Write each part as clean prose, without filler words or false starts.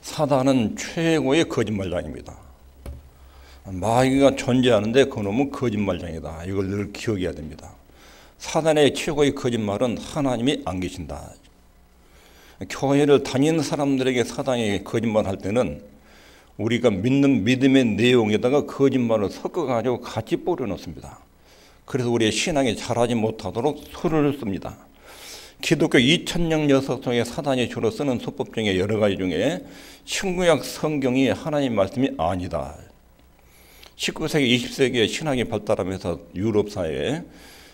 사단은 최고의 거짓말장입니다. 마귀가 존재하는데 그놈은 거짓말장이다. 이걸 늘 기억해야 됩니다. 사단의 최고의 거짓말은 하나님이 안 계신다. 교회를 다니는 사람들에게 사단이 거짓말할 때는 우리가 믿는 믿음의 내용에다가 거짓말을 섞어가지고 같이 뿌려놓습니다. 그래서 우리의 신앙이 자라지 못하도록 수를 씁니다. 기독교 2000년 역사 속에 사단이 주로 쓰는 수법 중에 여러 가지 중에 신구약 성경이 하나님 말씀이 아니다. 19세기, 20세기에 신학이 발달하면서 유럽 사회에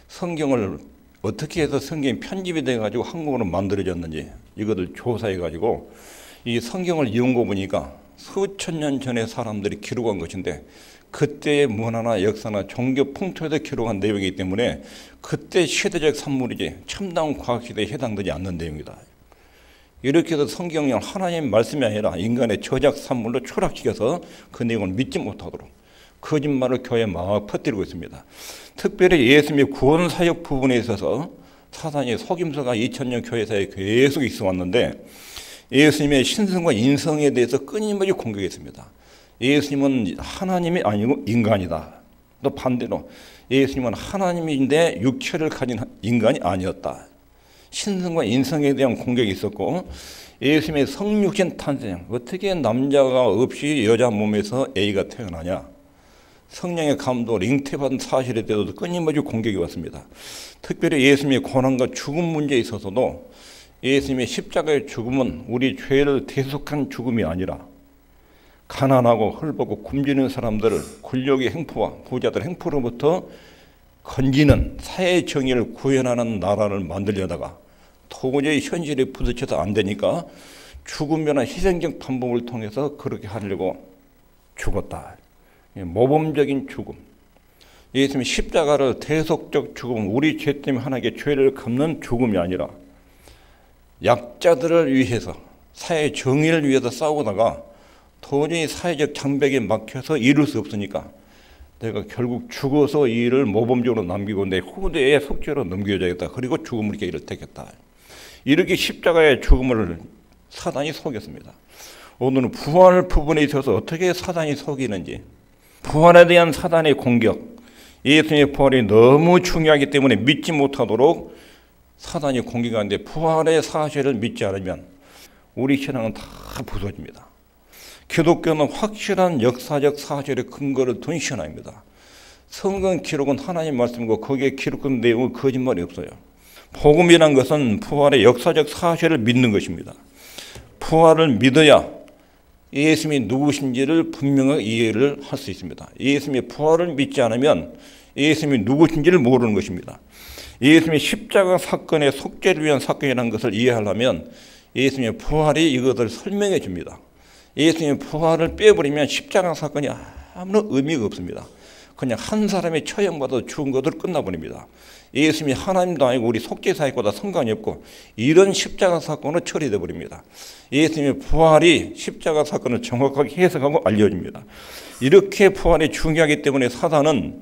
성경을 어떻게 해서 성경이 편집이 돼가지고 한국어로 만들어졌는지 이것을 조사해가지고 이 성경을 연구해 보니까 수천 년 전에 사람들이 기록한 것인데 그때의 문화나 역사나 종교 풍토에서 기록한 내용이기 때문에 그때 시대적 산물이지 첨단 과학시대에 해당되지 않는 내용이다. 이렇게 해서 성경을 하나님의 말씀이 아니라 인간의 저작 산물로 추락시켜서 그 내용을 믿지 못하도록 거짓말을 교회에 막 퍼뜨리고 있습니다. 특별히 예수님의 구원사역 부분에 있어서 사단의 속임수가 2000년 교회사에 계속 있어 왔는데 예수님의 신성과 인성에 대해서 끊임없이 공격했습니다. 예수님은 하나님이 아니고 인간이다. 또 반대로 예수님은 하나님인데 육체를 가진 인간이 아니었다. 신성과 인성에 대한 공격이 있었고 예수님의 성육신 탄생, 어떻게 남자가 없이 여자 몸에서 A가 태어나냐. 성령의 감독을 잉태받은 사실에 대해서도 끊임없이 공격이 왔습니다. 특별히 예수님의 고난과 죽음 문제에 있어서도 예수님의 십자가의 죽음은 우리 죄를 대속한 죽음이 아니라 가난하고 헐벗고 굶주리는 사람들을 권력의 행포와 부자들 행포로부터 건지는 사회 정의를 구현하는 나라를 만들려다가 도저히 현실에 부딪혀서 안 되니까 죽음이나 희생적 방법을 통해서 그렇게 하려고 죽었다. 모범적인 죽음. 예수님이 십자가를 대속적 죽음, 우리 죄 때문에 하나님께 죄를 갚는 죽음이 아니라 약자들을 위해서 사회 정의를 위해서 싸우다가 도저히 사회적 장벽에 막혀서 이룰 수 없으니까 내가 결국 죽어서 이 일을 모범적으로 남기고 내 후대에 속죄로 넘겨줘야겠다. 그리고 죽음을 길을 택했다. 이렇게 십자가의 죽음을 사단이 속였습니다. 오늘은 부활 부분에 있어서 어떻게 사단이 속이는지, 부활에 대한 사단의 공격, 예수님의 부활이 너무 중요하기 때문에 믿지 못하도록 사단이 공격하는데 부활의 사실을 믿지 않으면 우리 신앙은 다 부서집니다. 기독교는 확실한 역사적 사실의 근거를 둔 신앙입니다. 성경 기록은 하나님 말씀이고 거기에 기록된 내용은 거짓말이 없어요. 복음이란 것은 부활의 역사적 사실을 믿는 것입니다. 부활을 믿어야 예수님이 누구신지를 분명하게 이해를 할 수 있습니다. 예수님의 부활을 믿지 않으면 예수님이 누구신지를 모르는 것입니다. 예수님의 십자가 사건의 속죄를 위한 사건이라는 것을 이해하려면 예수님의 부활이 이것을 설명해 줍니다. 예수님의 부활을 빼버리면 십자가 사건이 아무런 의미가 없습니다. 그냥 한 사람이 처형받아 죽은 것으로 끝나버립니다. 예수님이 하나님도 아니고 우리 속죄사역보다 상관이 없고 이런 십자가 사건은 처리돼 버립니다. 예수님의 부활이 십자가 사건을 정확하게 해석하고 알려줍니다. 이렇게 부활이 중요하기 때문에 사단은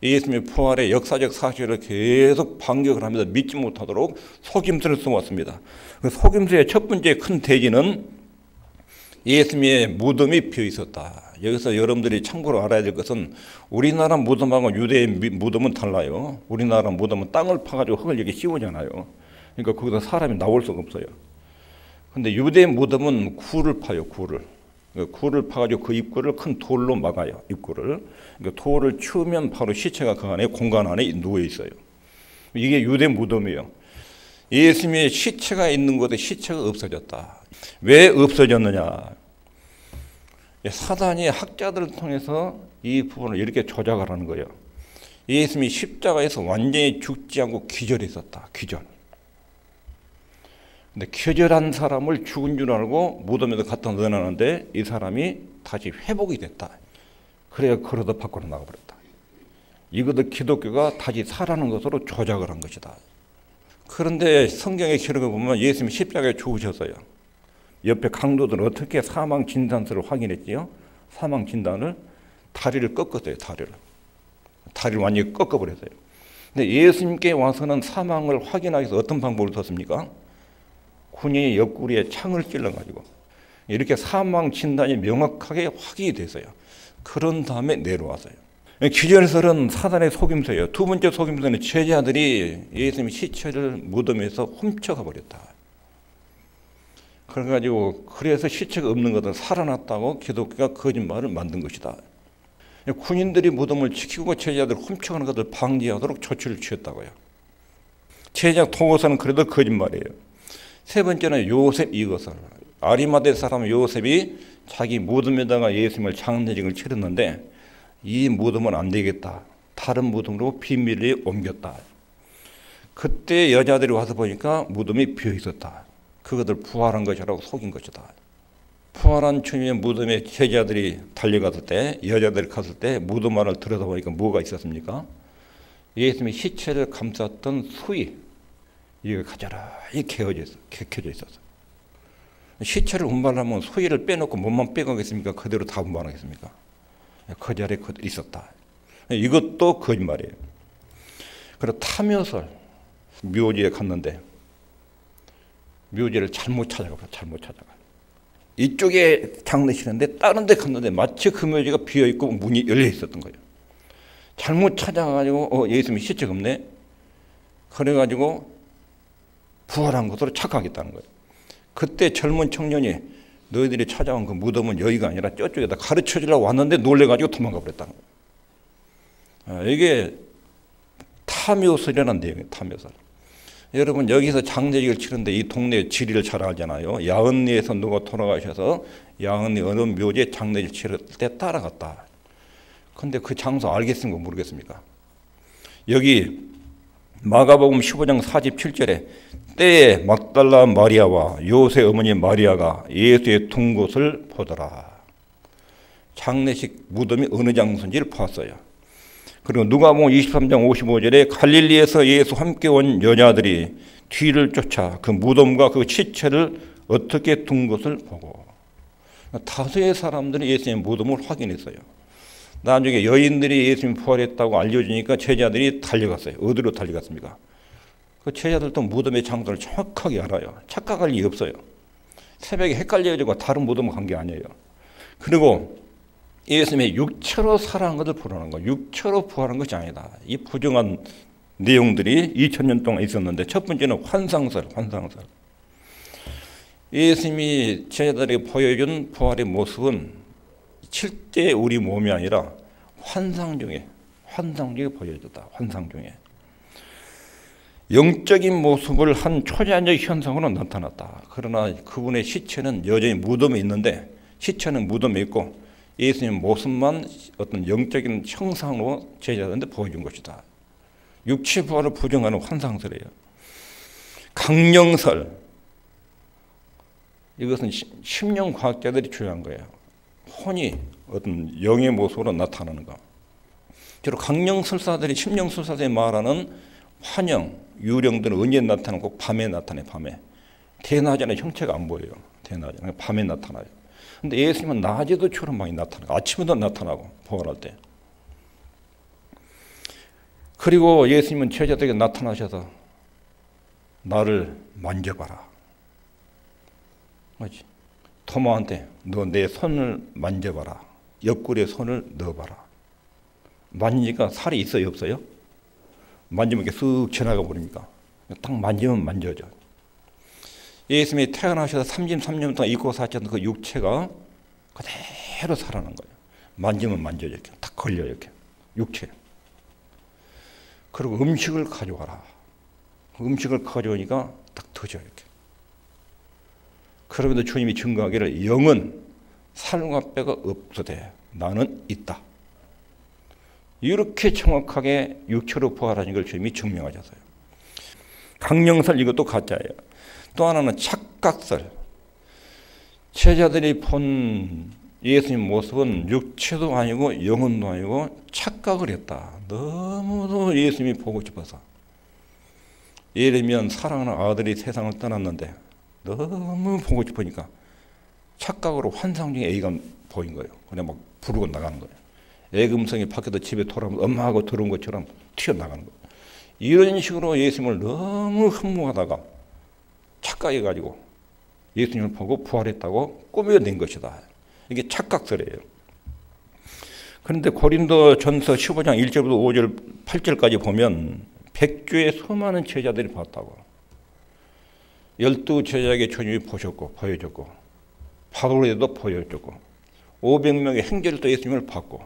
예수님의 부활의 역사적 사실을 계속 반격을 하면서 믿지 못하도록 속임수를 써왔습니다. 그 속임수의 첫 번째 큰 대지는 예수님의 무덤이 비어 있었다. 여기서 여러분들이 참고로 알아야 될 것은 우리나라 무덤하고 유대의 무덤은 달라요. 우리나라 무덤은 땅을 파가지고 흙을 이렇게 씌우잖아요. 그러니까 거기서 사람이 나올 수가 없어요. 근데 유대의 무덤은 굴을 파요, 굴을. 굴을 파가지고 그 입구를 큰 돌로 막아요, 입구를. 그러니까 돌을 치우면 바로 시체가 그 안에 공간 안에 누워 있어요. 이게 유대 무덤이에요. 예수님의 시체가 있는 곳에 시체가 없어졌다. 왜 없어졌느냐? 사단이 학자들을 통해서 이 부분을 이렇게 조작을 하는 거예요. 예수님이 십자가에서 완전히 죽지 않고 기절했었다. 기절. 근데 기절한 사람을 죽은 줄 알고 무덤에서 갖다 넣어놨는데 이 사람이 다시 회복이 됐다. 그래야 그러다 밖으로 나가버렸다. 이것을 기독교가 다시 살아난 것으로 조작을 한 것이다. 그런데 성경의 기록을 보면 예수님이 십자가에 죽으셨어요. 옆에 강도들은 어떻게 사망 진단서를 확인했지요? 사망 진단을 다리를 꺾었어요. 다리를 완전히 꺾어버렸어요. 근데 예수님께 와서는 사망을 확인하기 위해서 어떤 방법을 썼습니까? 군인이 옆구리에 창을 찔러가지고 이렇게 사망 진단이 명확하게 확인이 됐어요. 그런 다음에 내려왔어요. 기절설은 사단의 속임수예요. 두 번째 속임수는 제자들이 예수님의 시체를 무덤에서 훔쳐가 버렸다. 그래가지고 그래서 시체가 없는 것은 살아났다고 기독교가 거짓말을 만든 것이다. 군인들이 무덤을 지키고 제자들을 훔쳐가는 것을 방지하도록 조치를 취했다고요. 제자 통호서는 그래도 거짓말이에요. 세 번째는 요셉 이거설. 아리마대 사람 요셉이 자기 무덤에다가 예수님을 장례식을 치렀는데 이 무덤은 안 되겠다. 다른 무덤으로 비밀리에 옮겼다. 그때 여자들이 와서 보니까 무덤이 비어 있었다. 그것을 부활한 것이라고 속인 것이다. 부활한 주님의 무덤에 제자들이 달려갔을 때, 여자들이 갔을 때 무덤 안을 들여다보니까 뭐가 있었습니까? 예수님의 시체를 감쌌던 수의, 이게 가자라이 개켜져 있었어. 시체를 운반하면 수의를 빼놓고 몸만 빼가겠습니까? 그대로 다 운반하겠습니까? 그 자리에 있었다. 이것도 거짓말이에요. 그리고 탐요설, 묘지에 갔는데 묘지를 잘못 찾아가. 이쪽에 장례식인데 다른 데 갔는데 마치 그 묘지가 비어있고 문이 열려 있었던 거예요. 잘못 찾아가지고 예수님이 시체가 없네. 그래가지고 부활한 것으로 착각했다는 거예요. 그때 젊은 청년이 너희들이 찾아온 그 무덤은 여기가 아니라 저쪽에다 가르쳐 주려고 왔는데 놀래가지고 도망가 버렸다는 거예요. 이게 탐요설이라는 내용이에요. 탐요설. 여러분 여기서 장례식을 치는데 이 동네 지리를 잘 알잖아요. 야은리에서 누가 돌아가셔서 야은리 어느 묘지에 장례식 치를 때 따라갔다. 근데 그 장소 알겠습니까? 모르겠습니까? 여기 마가복음 15장 47절에 때에 막달라 마리아와 요셉 어머니 마리아가 예수의 둔 곳을 보더라. 장례식 무덤이 어느 장소인지를 봤어요. 그리고 누가복음 23장 55절에 갈릴리에서 예수 함께 온 여자들이 뒤를 쫓아 그 무덤과 그 시체를 어떻게 둔 것을 보고, 다수의 사람들이 예수님의 무덤을 확인했어요. 나중에 여인들이 예수님 부활했다고 알려주니까 제자들이 달려갔어요. 어디로 달려갔습니까? 그 제자들도 무덤의 장소를 정확하게 알아요. 착각할 일이 없어요. 새벽에 헷갈려가지고 다른 무덤 간 게 아니에요. 그리고 예수님의 육체로 살아난 것을 보라는 거예요. 육체로 부활한 것이 아니다. 이 부정한 내용들이 2000년 동안 있었는데, 첫 번째는 환상설. 예수님이 제자들에게 보여준 부활의 모습은 실제 우리 몸이 아니라 환상 중에 보여줬다. 환상 중에. 영적인 모습을 한 초자연적 현상으로 나타났다. 그러나 그분의 시체는 여전히 무덤에 있는데, 시체는 무덤에 있고 예수님 모습만 어떤 영적인 형상으로 제자들한테 보여준 것이다. 육체 부활을 부정하는 환상설이에요. 강령설. 이것은 심령과학자들이 주장한 거예요. 혼이 어떤 영의 모습으로 나타나는 거. 주로 강령술사들이, 심령술사들이 말하는 환영, 유령들은 언제 나타나고 밤에 나타나요. 밤에. 대낮에는 형체가 안 보여요. 대낮에는 밤에 나타나요. 근데 예수님은 낮에도 주로 많이 나타나고 아침에도 나타나고 부활할 때. 그리고 예수님은 제자들에게 나타나셔서 나를 만져봐라. 맞지? 토마한테 너 내 손을 만져봐라. 옆구리에 손을 넣어봐라. 만지니까 살이 있어요, 없어요? 만지면 이렇게 쓱 지나가 버립니까? 딱 만지면 만져져. 예수님이 태어나셔서 33년 동안 입고 사셨던 그 육체가 그대로 살아난 거예요. 만지면 만져져. 이렇게 딱 걸려요, 이렇게. 육체. 그리고 음식을 가져와라. 음식을 가져오니까 딱 터져, 이렇게. 그러면서 주님이 증거하기를 영은 살과 뼈가 없으되 나는 있다. 이렇게 정확하게 육체로 부활하는 걸 주님이 증명하셨어요. 강령설, 이것도 가짜예요. 또 하나는 착각설. 제자들이 본 예수님 모습은 육체도 아니고 영혼도 아니고 착각을 했다. 너무도 예수님이 보고 싶어서. 예를 들면 사랑하는 아들이 세상을 떠났는데 너무 보고 싶으니까 착각으로 환상 중에 애가 보인 거예요. 그냥 막 부르고 나가는 거예요. 애금성이 밖에서 집에 돌아오면 엄마하고 들어온 것처럼 튀어나가는 거예요. 이런 식으로 예수님을 너무 흠모하다가 착각해가지고 예수님을 보고 부활했다고 꾸며낸 것이다. 이게 착각설이에요. 그런데 고린도전서 15장 1절부터 5절 8절까지 보면 백주의 수많은 제자들이 봤다고. 12제자에게 주님이 보여줬고 바울에도 보여줬고 500명의 형제들도 예수님을 봤고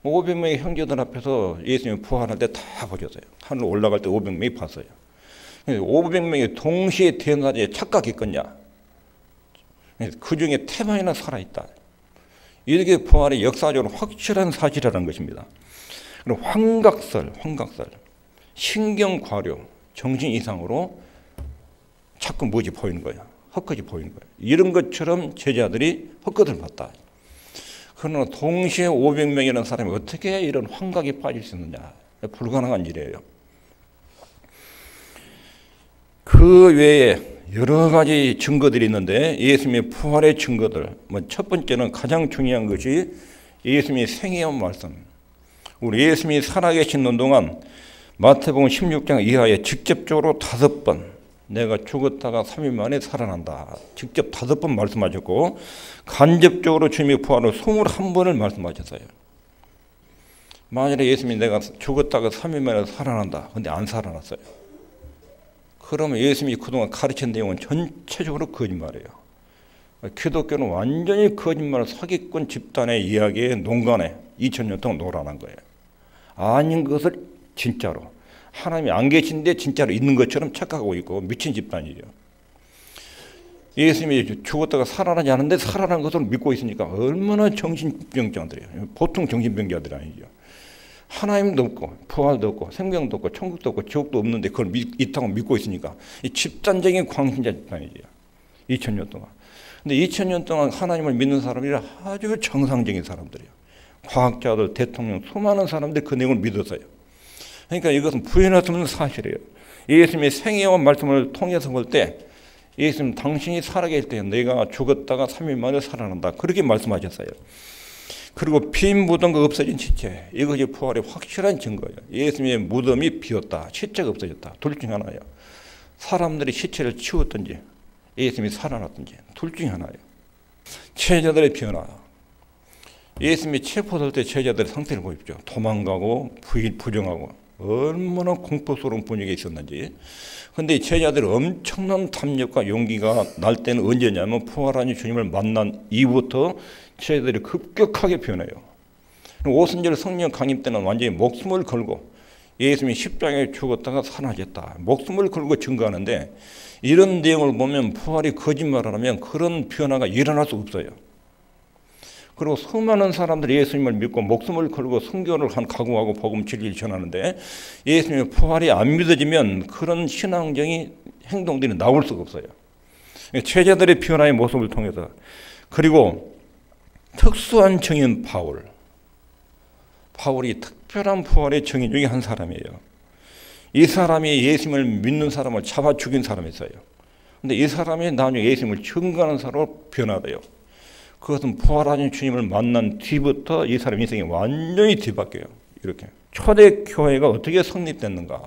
500명의 형제들 앞에서 예수님이 부활할 때 다 보셨어요. 하늘로 올라갈 때 500명이 봤어요. 500명이 동시에 태어나지 착각했겠냐? 그 중에 태반이나 살아있다. 이렇게 부활의 역사적으로 확실한 사실이라는 것입니다. 그리고 환각설, 신경과료, 정신 이상으로 자꾸 무엇이 보이는 거야. 헛것이 보이는 거야. 이런 것처럼 제자들이 헛것을 봤다. 그러나 동시에 500명이라는 사람이 어떻게 이런 환각에 빠질 수 있느냐. 불가능한 일이에요. 그 외에 여러 가지 증거들이 있는데 예수님의 부활의 증거들. 첫 번째는 가장 중요한 것이 예수님의 생애의 말씀. 우리 예수님이 살아계시는 동안 마태복음 16장 이하에 직접적으로 5번 내가 죽었다가 3일 만에 살아난다. 직접 5번 말씀하셨고 간접적으로 주님의 부활을 21번을 말씀하셨어요. 만일에 예수님이 내가 죽었다가 3일 만에 살아난다. 근데 안 살아났어요. 그러면 예수님이 그동안 가르친 내용은 전체적으로 거짓말이에요. 기독교는 완전히 거짓말 사기꾼 집단의 이야기에 농간에 2000년 동안 놀아난 거예요. 아닌 것을 진짜로. 하나님이 안 계신데 진짜로 있는 것처럼 착각하고 있고 미친 집단이죠. 예수님이 죽었다가 살아나지 않는데 살아난 것을 믿고 있으니까 얼마나 정신병자들이에요. 보통 정신병자들이 아니죠. 하나님도 없고 부활도 없고 생명도 없고 천국도 없고 지옥도 없는데 그걸 있다고 믿고 있으니까 이 집단적인 광신자 집단이죠. 2000년 동안. 근데 2000년 동안 하나님을 믿는 사람들이 아주 정상적인 사람들이에요. 과학자들, 대통령, 수많은 사람들이 그 내용을 믿었어요. 그러니까 이것은 부인할 수 없는 사실이에요. 예수님의 생애와 말씀을 통해서 볼 때 예수님 당신이 살아계실 때 내가 죽었다가 3일 만에 살아난다. 그렇게 말씀하셨어요. 그리고 빈 무덤과 없어진 시체. 이것이 부활의 확실한 증거예요. 예수님의 무덤이 비었다. 시체가 없어졌다. 둘 중 하나예요. 사람들이 시체를 치웠든지 예수님이 살아났든지 둘 중 하나예요. 제자들의 변화. 예수님이 체포될 때 제자들의 상태를 보십시오. 도망가고 부정하고 얼마나 공포스러운 분위기가 있었는지. 그런데 제자들이 엄청난 담력과 용기가 날 때는 언제냐면 부활하신 주님을 만난 이후부터 제자들이 급격하게 변해요. 오순절 성령 강림 때는 완전히 목숨을 걸고 예수님이 십자가에 죽었다가 살아나셨다. 목숨을 걸고 증거하는데 이런 내용을 보면 부활이 거짓말을 하면 그런 변화가 일어날 수 없어요. 그리고 수많은 사람들이 예수님을 믿고 목숨을 걸고 순교를 각오하고 복음 진리를 전하는데 예수님의 부활이 안 믿어지면 그런 신앙적인 행동들이 나올 수가 없어요. 제자들의 변화의 모습을 통해서. 그리고 특수한 증인 바울이 특별한 부활의 증인 중에 한 사람이에요. 이 사람이 예수님을 믿는 사람을 잡아 죽인 사람이었어요. 그런데 이 사람이 나중에 예수님을 증거하는 사람으로 변화돼요. 그것은 부활하신 주님을 만난 뒤부터 이 사람 인생이 완전히 뒤바뀌어요. 이렇게. 초대교회가 어떻게 성립됐는가?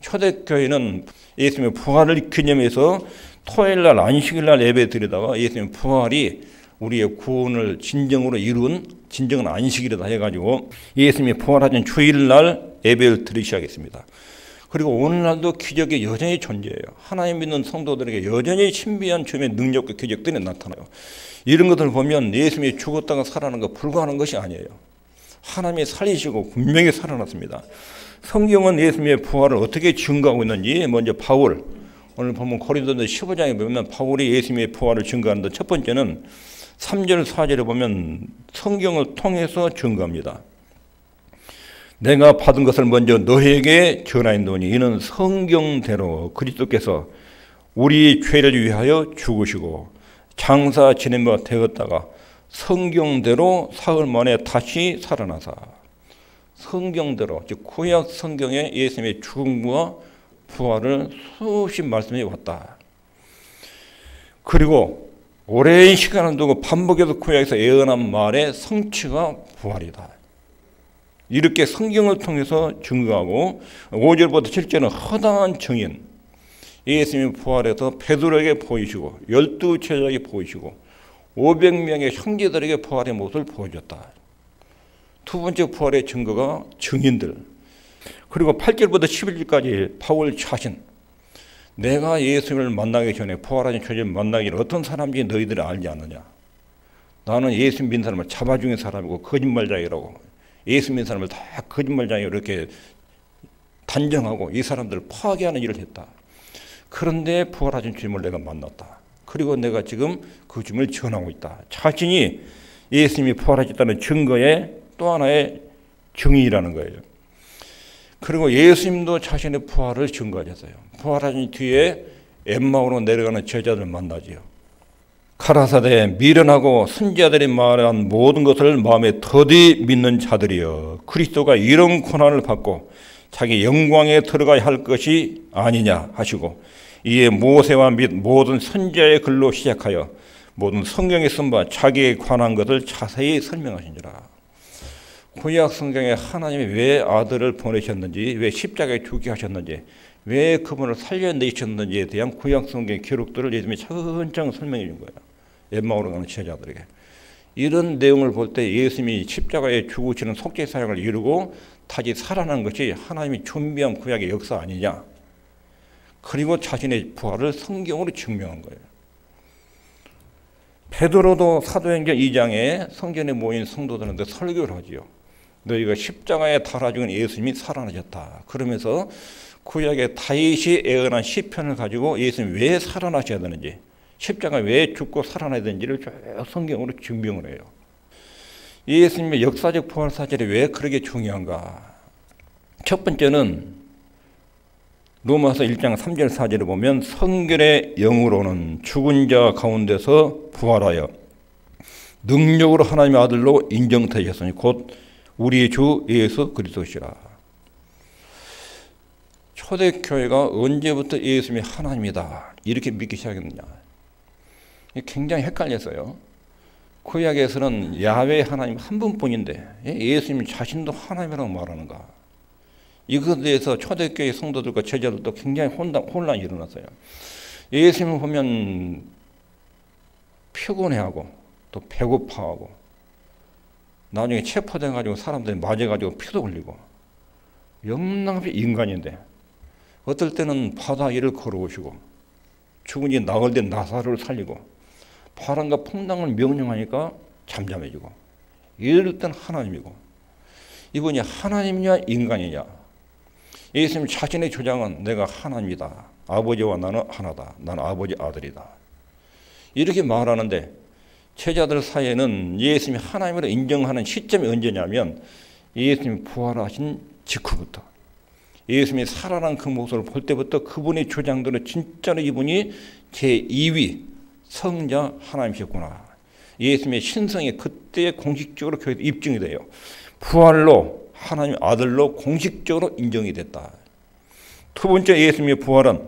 초대교회는 예수님의 부활을 기념해서 토요일날 안식일날 예배 드리다가 예수님의 부활이 우리의 구원을 진정으로 이룬 진정한 안식일이다 해가지고 예수님이 부활하신 주일날 예배를 드리기 시작했습니다. 그리고 오늘날도 기적이 여전히 존재해요. 하나님 믿는 성도들에게 여전히 신비한 주님의 능력과 기적들이 나타나요. 이런 것들을 보면 예수님이 죽었다가 살아나는 거 불가능한 것이 아니에요. 하나님이 살리시고 분명히 살아났습니다. 성경은 예수님의 부활을 어떻게 증거하고 있는지 먼저 바울, 오늘 보면 고린도전서 15장에 보면 바울이 예수님의 부활을 증거하는데 첫 번째는 3절 4절에 보면 성경을 통해서 증거합니다. 내가 받은 것을 먼저 너에게 전하였노니 이는 성경대로 그리스도께서 우리 죄를 위하여 죽으시고 장사 지내며 되었다가 성경대로 사흘 만에 다시 살아나사. 성경대로, 즉 구약 성경에 예수님의 죽음과 부활을 수없이 말씀해 왔다. 그리고 오랜 시간을 두고 반복해서 구약에서 예언한 말의 성취가 부활이다. 이렇게 성경을 통해서 증거하고 5절부터 7절은 허다한 증인, 예수님이 부활해서 베드로에게 보이시고 12제자에게 보이시고 500명의 형제들에게 부활의 모습을 보여줬다. 두 번째 부활의 증거가 증인들. 그리고 8절부터 11절까지 바울 자신, 내가 예수님을 만나기 전에 부활하신 주님을 만나기 전에 어떤 사람인지 너희들이 알지 않느냐. 나는 예수 믿는 사람을 잡아 죽인 사람이고 거짓말장이라고, 예수 믿는 사람을 다 거짓말장이라고 이렇게 단정하고 이 사람들을 파괴하는 일을 했다. 그런데 부활하신 주님을 내가 만났다. 그리고 내가 지금 그 주님을 전하고 있다. 자신이 예수님이 부활하셨다는 증거의 또 하나의 증인이라는 거예요. 그리고 예수님도 자신의 부활을 증거하셨어요. 부활하신 뒤에 엠마오로 내려가는 제자들 만나지요. 가라사대 미련하고 선지자들이 말한 모든 것을 마음에 더디 믿는 자들이여, 그리스도가 이런 고난을 받고 자기 영광에 들어가야 할 것이 아니냐 하시고, 이에 모세와 및 모든 선지자의 글로 시작하여 모든 성경에 쓴 바 자기에 관한 것을 자세히 설명하신지라. 구약 성경에 하나님이 왜 아들을 보내셨는지, 왜 십자가에 죽게 하셨는지, 왜 그분을 살려내셨는지에 대한 구약 성경의 기록들을 예수님이 차근차근 설명해 준 거예요. 엠마오로 가는 제자들에게. 이런 내용을 볼 때 예수님이 십자가에 죽으시는 속죄 사역을 이루고 다시 살아난 것이 하나님이 준비한 구약의 역사 아니냐. 그리고 자신의 부활을 성경으로 증명한 거예요. 베드로도 사도행전 2장에 성전에 모인 성도들한테 설교를 하지요. 너희가 십자가에 달아 죽은 예수님이 살아나셨다. 그러면서 구약의 다윗이 애언한 시편을 가지고 예수님이 왜 살아나셔야 되는지, 십자가에 왜 죽고 살아나야 되는지를 쭉 성경으로 증명을 해요. 예수님의 역사적 부활 사실이 왜 그렇게 중요한가? 첫 번째는 로마서 1장 3절 4절에 보면 성결의 영으로는 죽은 자 가운데서 부활하여 능력으로 하나님의 아들로 인정되셨으니 곧 우리 주 예수 그리스도시라. 초대교회가 언제부터 예수님이 하나님이다 이렇게 믿기 시작했느냐. 굉장히 헷갈렸어요. 구약에서는 야훼 하나님 한 분뿐인데 예수님 자신도 하나님이라고 말하는가. 이것에 대해서 초대교회 성도들과 제자들도 굉장히 혼란이 일어났어요. 예수님을 보면 피곤해하고 또 배고파하고 나중에 체포돼가지고 사람들이 맞아가지고 피도 흘리고 영락없이 인간인데 어떨 때는 바다 위를 걸어오시고 죽은 지 나흘 된 나사로를 살리고 바람과 풍랑을 명령하니까 잠잠해지고 이럴 땐 하나님이고 이분이 하나님이냐 인간이냐. 예수님 자신의 주장은 내가 하나님이다. 아버지와 나는 하나다. 나는 아버지 아들이다. 이렇게 말하는데 제자들 사이에는 예수님이 하나님으로 인정하는 시점이 언제냐면 예수님이 부활하신 직후부터 예수님이 살아난 그 모습을 볼 때부터 그분의 주장들은 진짜로 이분이 제2위 성자 하나님이셨구나. 예수님의 신성이 그때 공식적으로 교회에 입증이 돼요. 부활로 하나님 아들로 공식적으로 인정이 됐다. 두 번째 예수님의 부활은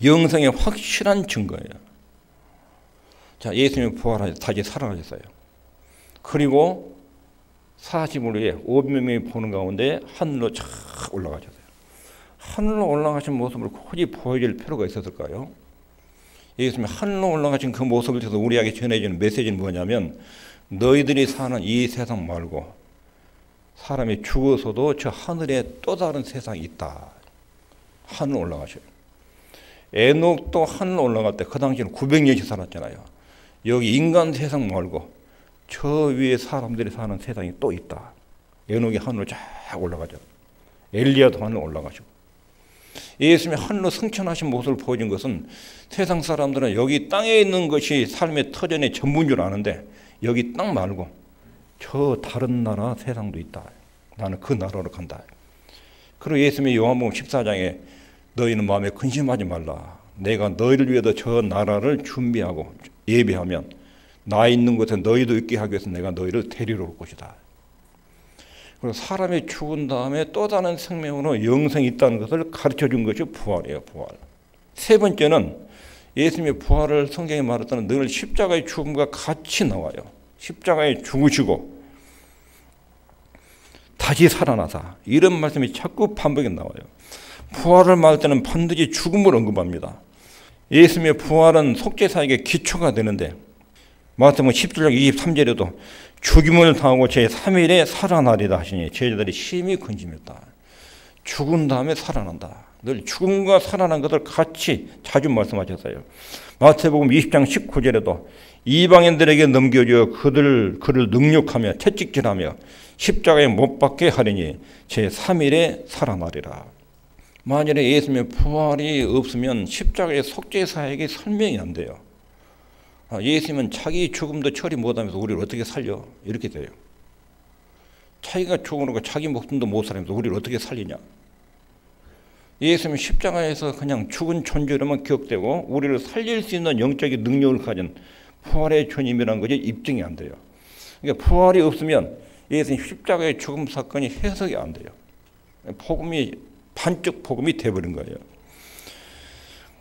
영생의 확실한 증거예요. 자, 예수님이 부활하셔서 다시 살아나셨어요. 그리고 40일 후에 500명이 보는 가운데 하늘로 쫙 올라가셨어요. 하늘로 올라가신 모습을 굳이 보여줄 필요가 있었을까요? 예수님이 하늘로 올라가신 그 모습을 통해서 우리에게 전해주는 메시지는 뭐냐면 너희들이 사는 이 세상 말고 사람이 죽어서도 저 하늘에 또 다른 세상이 있다. 하늘 올라가셔요. 에녹도 하늘 올라갈 때 그 당시에는 900년씩 살았잖아요. 여기 인간 세상 말고 저 위에 사람들이 사는 세상이 또 있다. 에녹이 하늘로 쫙 올라가죠. 엘리야도 하늘로 올라가시고. 예수님이 하늘로 승천하신 모습을 보여준 것은 세상 사람들은 여기 땅에 있는 것이 삶의 터전의 전부인 줄 아는데 여기 땅 말고 저 다른 나라 세상도 있다. 나는 그 나라로 간다. 그리고 예수님이 요한복음 14장에 너희는 마음에 근심하지 말라. 내가 너희를 위해서 저 나라를 준비하고 예배하면 나 있는 곳에 너희도 있게 하기 위해서 내가 너희를 데리러 올 것이다. 그리고 사람이 죽은 다음에 또 다른 생명으로 영생이 있다는 것을 가르쳐 준 것이 부활이에요. 부활. 세 번째는 예수님의 부활을 성경에 말했다는 늘 십자가의 죽음과 같이 나와요. 십자가에 죽으시고 다시 살아나사 이런 말씀이 자꾸 반복에 나와요. 부활을 말할 때는 반드시 죽음을 언급합니다. 예수님의 부활은 속죄사역의 기초가 되는데 마태복음 17장 23절에도 죽임을 당하고 제3일에 살아나리라 하시니 제자들이 심히 근심했다. 죽은 다음에 살아난다. 늘 죽음과 살아난 것을 같이 자주 말씀하셨어요. 마태복음 20장 19절에도 이방인들에게 넘겨주어 그를 능욕하며 채찍질하며 십자가에 못 박게 하리니 제3일에 살아나리라. 만일에 예수님의 부활이 없으면 십자가의 속죄사역이 설명이 안 돼요. 예수님은 자기 죽음도 처리 못하면서 우리를 어떻게 살려? 이렇게 돼요. 자기가 죽어놓고 자기 목숨도 못 살면서 우리를 어떻게 살리냐? 예수님은 십자가에서 그냥 죽은 존재로만 기억되고 우리를 살릴 수 있는 영적인 능력을 가진 부활의 주님이라는 것이 입증이 안 돼요. 그러니까 부활이 없으면 예수님 십자가의 죽음 사건이 해석이 안 돼요. 반쪽 복음이 돼버린 거예요.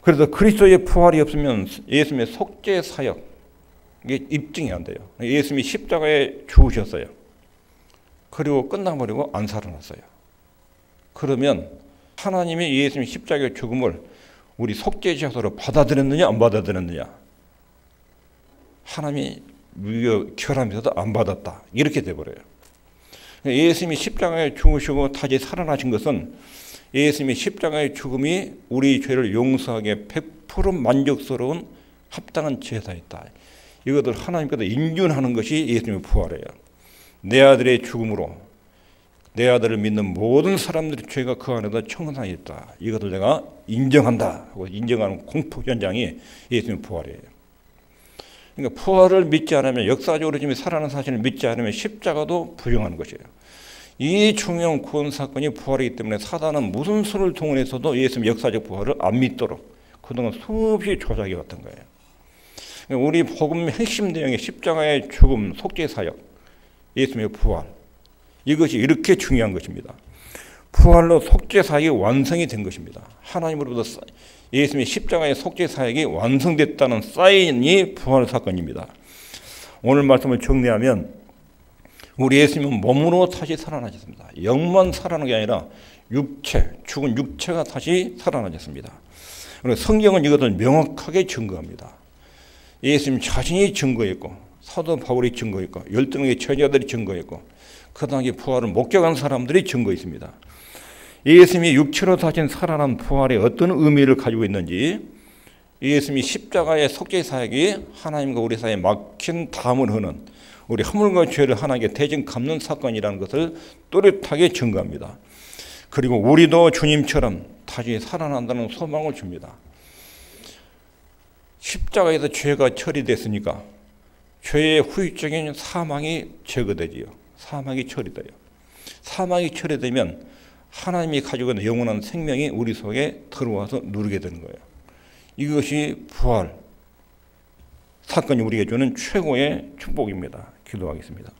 그래서 그리스도의 부활이 없으면 예수님의 속죄 사역 이게 입증이 안 돼요. 예수님이 십자가에 죽으셨어요. 그리고 끝나버리고 안 살아났어요. 그러면 하나님이 예수님 십자가의 죽음을 우리 속죄제사로 받아들였느냐 안 받아들였느냐? 하나님이 결함에서도 안 받았다. 이렇게 돼버려요. 예수님이 십자가에 죽으시고 다시 살아나신 것은 예수님의 십자가의 죽음이 우리 죄를 용서하기에 100% 만족스러운 합당한 제사였다. 이것을 하나님께서 인준하는 것이 예수님의 부활이에요. 내 아들의 죽음으로 내 아들을 믿는 모든 사람들의 죄가 그 안에다 청산했다. 이것을 내가 인정한다 하고 인정하는 공포 현장이 예수님의 부활이에요. 그러니까 부활을 믿지 않으면 역사적으로 지금 살아난 사실을 믿지 않으면 십자가도 부정하는 것이에요. 이 중요한 구원 사건이 부활이기 때문에 사단은 무슨 수를 동원해서도 예수님 역사적 부활을 안 믿도록 그동안 수없이 조작해 왔던 거예요. 그러니까 우리 복음 핵심 내용의 십자가의 죽음, 속죄 사역, 예수님의 부활 이것이 이렇게 중요한 것입니다. 부활로 속죄 사역이 완성이 된 것입니다. 하나님으로부터 예수님의 십자가의 속죄 사역이 완성됐다는 사인이 부활 사건입니다. 오늘 말씀을 정리하면 우리 예수님은 몸으로 다시 살아나셨습니다. 영만 살아난 게 아니라 죽은 육체가 다시 살아나셨습니다. 그리고 성경은 이것을 명확하게 증거합니다. 예수님 자신이 증거했고 사도 바울이 증거했고 12명의 제자들이 증거했고 그 당시 부활을 목격한 사람들이 증거했습니다. 예수님이 육체로 다시 살아난 부활이 어떤 의미를 가지고 있는지 예수님이 십자가의 속죄 사역이 하나님과 우리 사이에 막힌 담을 흐는 우리 허물과 죄를 하나님께 대신 갚는 사건이라는 것을 또렷하게 증거합니다. 그리고 우리도 주님처럼 다시 살아난다는 소망을 줍니다. 십자가에서 죄가 처리됐으니까 죄의 후유증인 사망이 제거되지요. 사망이 처리돼요. 사망이 처리되면 하나님이 가지고 있는 영원한 생명이 우리 속에 들어와서 누리게 되는 거예요. 이것이 부활 사건이 우리에게 주는 최고의 축복입니다. 기도하겠습니다.